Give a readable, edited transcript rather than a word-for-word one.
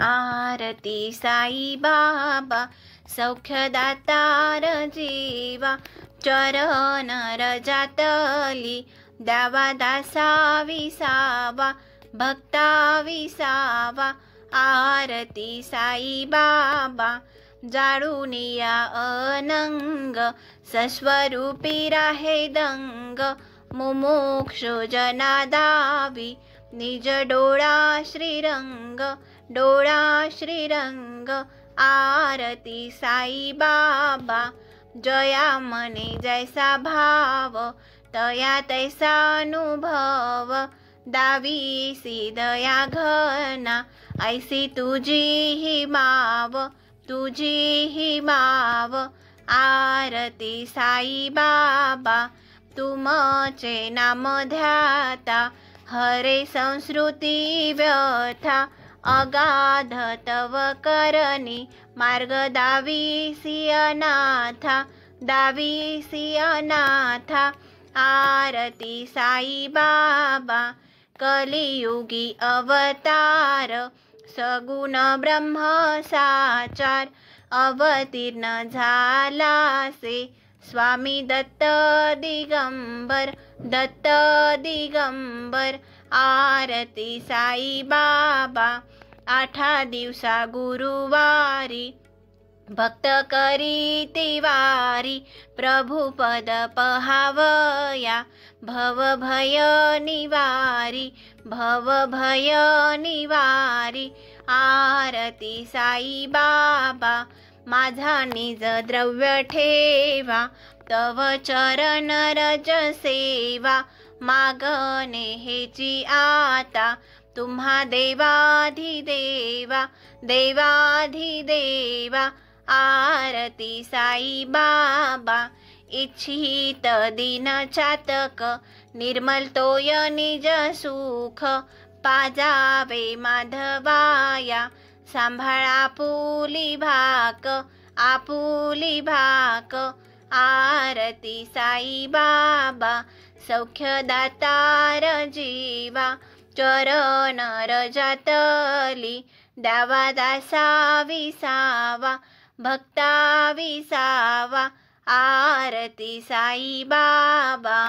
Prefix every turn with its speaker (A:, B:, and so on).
A: आरती साई बाबा सौख्यदातार जीवा चरण रजातली द्यावा दासा विसावा भक्ता विसावा। आरती साई बाबा जाळूनिया अनंग सस्वरूपी राहे दंग मुमुक्षु जना दावी निज डोळा श्रीरंग डोळा श्रीरंग। आरती साई बाबा जया मने जैसा भाव तया तैसा अनुभव दावीसी दया घना ऐसी तुझी ही माव तुझी ही माव। आरती साई बाबा तुमचे नाम ध्याता हरे संस्कृती व्यथा अगाध तव करणी मार्ग दावीसी अनाथा दावीसी अनाथा। आरती साई बाबा कलियुगी अवतार सगुण ब्रह्म साचार अवतीर्ण झालासे स्वामी दत्त दिगंबर दत्त दिगंबर। आरती साई बाबा आठा दिवसा गुरुवारी भक्त करी तिवारी प्रभुपद पहावया भव भय निवारी भव भय निवारी। आरती साई बाबा माझा निज द्रव्य ठेवा तव चरण रज सेवा मागणे हेची आता तुम्हा देवाधिदेवा देवाधिदेवा। आरती साई बाबा इच्छित दिन चातक निर्मल तोय निज सुख पाजावे माधवाया सांभाळा आपुली भाक आपुली भाक। आरती साई बाबा सौख्यदातार जीवा चरण रजातली द्यावा दासा विसावा भक्ता विसावा। आरती साई बाबा।